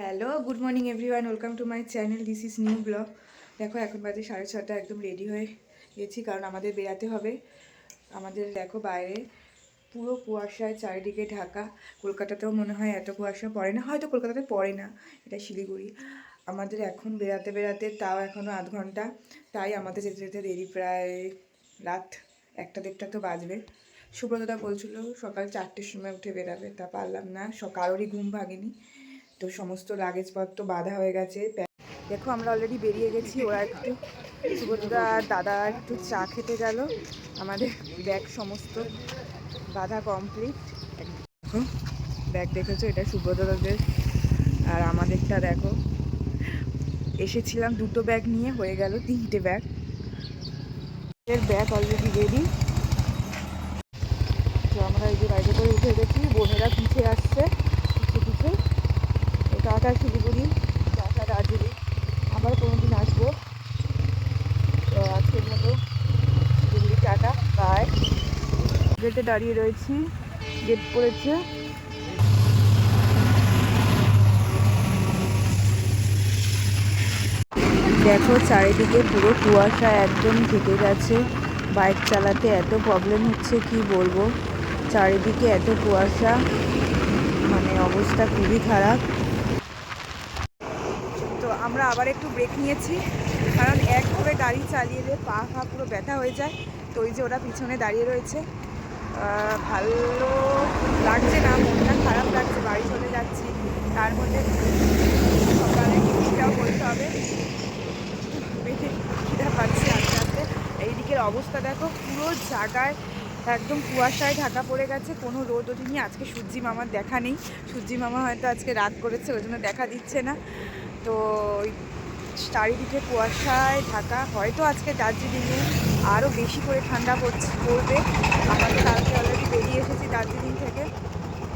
Hello, good morning everyone, welcome to my channel. This is new blog. দেখো এখন বাজে 6:30, একদম রেডি হয়ে গেছি কারণ আমাদের বেরাতে হবে। আমাদের দেখো বাইরে পুরো কুয়াশায় চারিদিকে ঢাকা। কলকাতাতেও মনে হয় এত কুয়াশা পড়ে না, হয়তো কলকাতাতে পড়ে না, এটা শিলিগুড়ি। আমাদের এখন বেরাতে বেরাতে তাও এখনও আধ ঘন্টা, তাই আমাদের যেতে যেতে দেরি, প্রায় রাত 1-1:30 তো বাজবে। সুব্রতদা বলছিল সকাল 4টের সময় উঠে বেরাবে, তা পারলাম না, কারোরই ঘুম ভাঙেনি। তো সমস্ত লাগেজপত্র বাঁধা হয়ে গেছে। দেখো আমরা অলরেডি বেরিয়ে গেছি। ওরা একটু সুব্রতদা আর দাদা একটু চা খেতে গেল। আমাদের ব্যাগ সমস্ত বাঁধা কমপ্লিট। দেখো ব্যাগ দেখেছো, এটা সুব্রতদাদের, আর আমাদেরটা দেখো। এসেছিলাম 2টো ব্যাগ নিয়ে, হয়ে গেল 3টে ব্যাগ। Bag already ready. তো আমরা এই যে বাইরে করে উঠে গেছি, বোনেরা পিছিয়ে আসছে, পিছিয়ে টাটা শিলিগুড়ি, টাটা দার্জিলিং, আবার কোনো দিন আসবো। তো আজকের মতো শিলিগুড়ি টাটা, বাই। গেটে দাঁড়িয়ে রয়েছি, গেট পড়েছে। দেখো চারিদিকে পুরো কুয়াশা একদম ঢেকে গেছে। বাইক চালাতে এত প্রবলেম হচ্ছে কি বলবো, চারিদিকে এত কুয়াশা, মানে অবস্থা খুবই খারাপ। তো আমরা আবার একটু ব্রেক নিয়েছি, কারণ একভাবে গাড়ি চালিয়ে পা পুরো ব্যথা হয়ে যায়। তো ওই যে ওরা পিছনে দাঁড়িয়ে রয়েছে, ভালো লাগছে না, মনটা খারাপ লাগছে। বাড়ি চলে যাচ্ছি, তার মধ্যে সকালে টিফিনটাও করতে হবে, পেটে খিদা পাচ্ছে আস্তে আস্তে। এই দিকের অবস্থা দেখো, পুরো জায়গায় একদম কুয়াশায় ঢাকা পড়ে গেছে, কোনো রোদ ওঠেনি। আজকে সূর্যি মামার দেখা নেই, সূর্যি মামা হয়তো আজকে রাগ করেছে, ওই জন্য দেখা দিচ্ছে না। তো চারিদিকে কুয়াশায় ঢাকা, হয়তো আজকে দার্জিলিংয়ে আরও বেশি করে ঠান্ডা পড়বে। আমাদের কালকে অলরেডি বেরিয়ে এসেছি দার্জিলিং থেকে।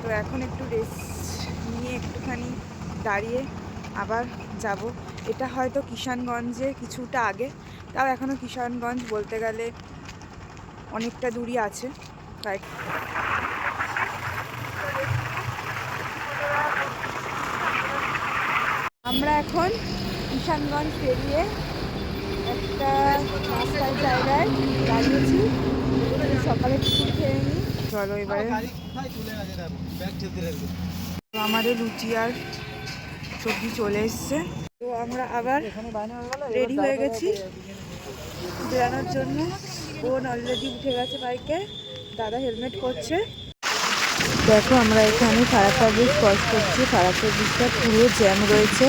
তো এখন একটু রেস্ট নিয়ে একটুখানি দাঁড়িয়ে আবার যাব। এটা হয়তো কিষানগঞ্জে কিছুটা আগে, তাও এখনও কিষানগঞ্জ বলতে গেলে অনেকটা দূরই আছে। তাই আমরা এখন কিষানগঞ্জ পেরিয়ে একটা রাস্তার জায়গায় দাঁড়িয়েছি, সকালে টিফিন খেয়ে নিই। চলো এবারে আমাদের লুচি আর সবজি চলে এসছে। তো আমরা আবার রেডি হয়ে গেছি বেরানোর জন্য। বোন অলরেডি উঠে গেছে বাইকে, দাদা হেলমেট করছে। দেখো আমরা এখানে ফারাক্কা ব্রিজ ক্রস করছি, ফারাক্কা ব্রিজটা পুরো জ্যাম রয়েছে।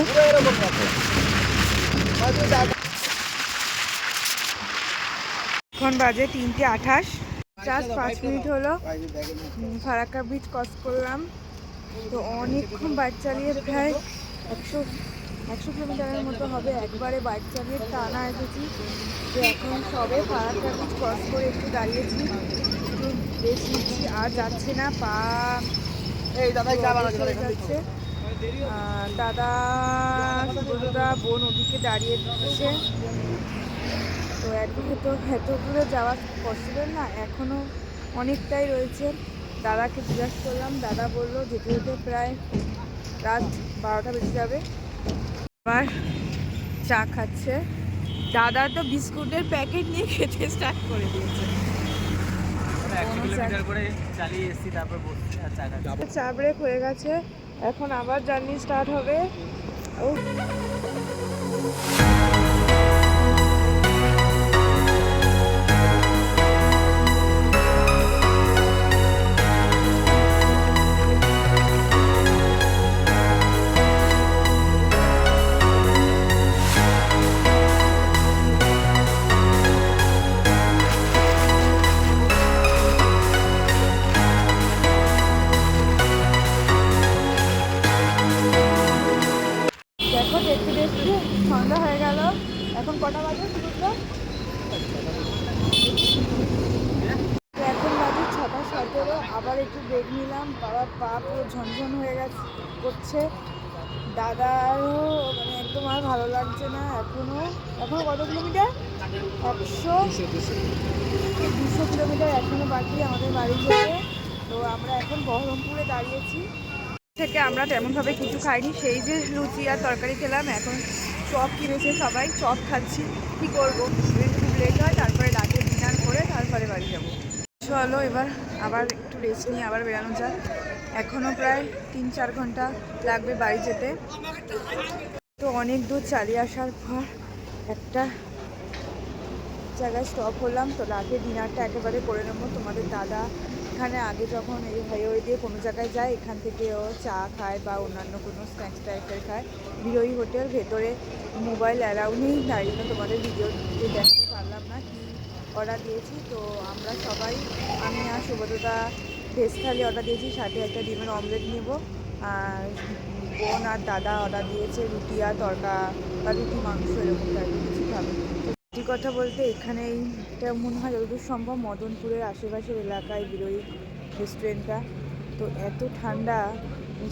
এখন বাজে 3:28, জাস্ট 5 মিনিট হলো ফারাক্কা ব্রিজ ক্রস করলাম। তো অনেকক্ষণ বাইক চালিয়ে, প্রায় 100 কিলোমিটারের মতো হবে, একবারে বাইক চালিয়ে টানা এসেছি। তো এখন সবে ফারাক্কা ব্রিজ ক্রস করে একটু দাঁড়িয়েছি, একটু রেস্ট নিচ্ছি, আর যাচ্ছে না, পা যাচ্ছে। দাদা সুব্রতদা বোন ওদিকে দাঁড়িয়ে দিচ্ছে। তো একদিকে তো এতগুলো যাওয়া পসিবল না, এখনও অনেকটাই রয়েছে। দাদাকে জিজ্ঞাসা করলাম, দাদা বললো যেতে যেতে প্রায় রাত 12টা বেজে যাবে। আবার চা খাচ্ছে, দাদা তো বিস্কুটের প্যাকেট নিয়ে খেতে স্টার্ট করে দিয়েছে। চা ব্রেক হয়ে গেছে, এখন আবার জার্নি স্টার্ট হবে। দেখো দেখতে দেখতে সন্ধ্যা হয়ে গেল। এখন কটা বাজে বুঝলো? এখন বাজে 6:17। আবার একটু ব্রেক নিলাম, বাবার পা পুরো ঝনঝন হয়ে গেছে করছে। দাদারও মানে একদম আর ভালো লাগছে না। এখনো কত কিলোমিটার? 200 কিলোমিটার এখনো বাকি আমাদের বাড়ি থেকে। তো আমরা এখন বহরমপুরে দাঁড়িয়েছি। থেকে আমরা তেমনভাবে কিছু খাইনি, সেই যে লুচি আর তরকারি খেলাম, এখন চপ কিনেছে সবাই, চপ খাচ্ছি। কি করবো, খুব লেট হয়, তারপরে রাতে ডিনার করে তারপরে বাড়ি যাবো। চলো এবার আবার একটু রেস্ট নিয়ে আবার বেরানো যাক। এখনও প্রায় 3-4 ঘন্টা লাগবে বাড়ি যেতে। তো অনেক দূর চালিয়ে আসার পর একটা জায়গায় স্টপ হলাম। তো রাতে ডিনারটা একেবারে করে নেবো। তোমাদের দাদা এখানে আগে যখন এই হাইওয়ে দিয়ে কোনো জায়গায় যায়, এখান থেকে ও চা খায় বা অন্যান্য কোনো স্ন্যাক্স টাইপের খায়। বিরোহী হোটেল, ভেতরে মোবাইল অ্যালাউ নেই, তাই জন্য তোমাদের ভিডিওতে দেখাতে পারলাম না কি অর্ডার দিয়েছি। তো আমরা সবাই, আমি আর সুব্রতদা ভেজ থালি অর্ডার দিয়েছি, সাথে একটা ডিমের অমলেট নেব। আর বোন আর দাদা অর্ডার দিয়েছে রুটি আর তরকা বা রুটি মাংস এরকম টাইপের কিছু খাবে। সত্যি কথা বলতে এখানে এইটা মনে হয় যতদূর সম্ভব মদনপুরের আশেপাশের এলাকায় বিরোহী রেস্টুরেন্টটা। তো এত ঠান্ডা,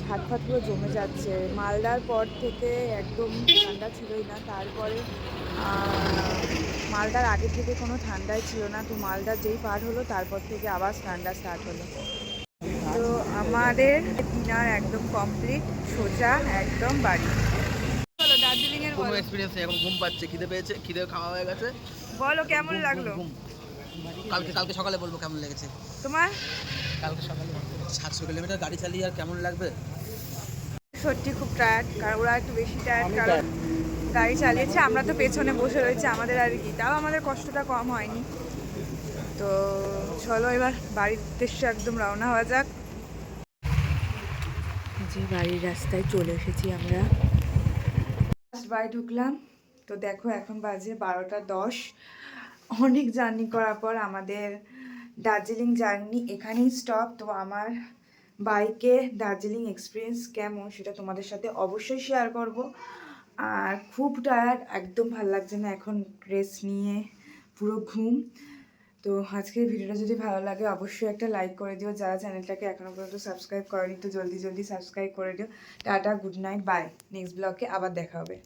হাত ফাত পুরো জমে যাচ্ছে। মালদার পর থেকে একদম ঠান্ডা ছিলই না, তারপরে মালদার আগে থেকে কোনো ঠান্ডাই ছিল না। তো মালদার যেই পার হলো তারপর থেকে আবার ঠান্ডা স্টার্ট হলো। তো আমাদের ডিনার একদম কমপ্লিট, সোজা একদম বাড়ি। চলো দার্জিলিংয়ের কোনো এক্সপিরিয়েন্স নেই, এখন ঘুম পাচ্ছে, খিদে পেয়েছে, খিদে খাওয়া হয়ে গেছে। বলো কেমন লাগলো? কালকে কালকে সকালে বলবো কেমন লেগেছে তোমার। কালকে সকালে 700 কিলোমিটার গাড়ি চালিয়ে আর কেমন লাগবে। সত্যি খুব টায়ার্ড, কারণ ওরা একটু বেশি টায়ার্ড, কারণ গাড়ি চালিয়েছে, আমরা তো পেছনে বসে রয়েছে, আমাদের আর কি, তাও আমাদের কষ্টটা কম হয়নি। তো চলো এবার বাড়ির উদ্দেশ্যে একদম রওনা হওয়া যাক। যে বাড়ির রাস্তায় চলে এসেছি আমরা, বাড়ি ঢুকলাম। তো দেখো এখন বাজে 12টা 10। অনেক জার্নি করার পর আমাদের দার্জিলিং জার্নি এখানেই স্টপ। তো আমার বাইকে দার্জিলিং এক্সপিরিয়েন্স কেমন সেটা তোমাদের সাথে অবশ্যই শেয়ার করব। আর খুব টায়ার্ড, একদম ভাল লাগছে না, এখন রেস্ট নিয়ে পুরো ঘুম। তো আজকের ভিডিওটা যদি ভালো লাগে অবশ্যই একটা লাইক করে দিও। যারা চ্যানেলটাকে এখনও পর্যন্ত সাবস্ক্রাইব করেনি তো জলদি জলদি সাবস্ক্রাইব করে দিও। টাটা, গুড নাইট, বাই। নেক্সট ব্লগে আবার দেখা হবে।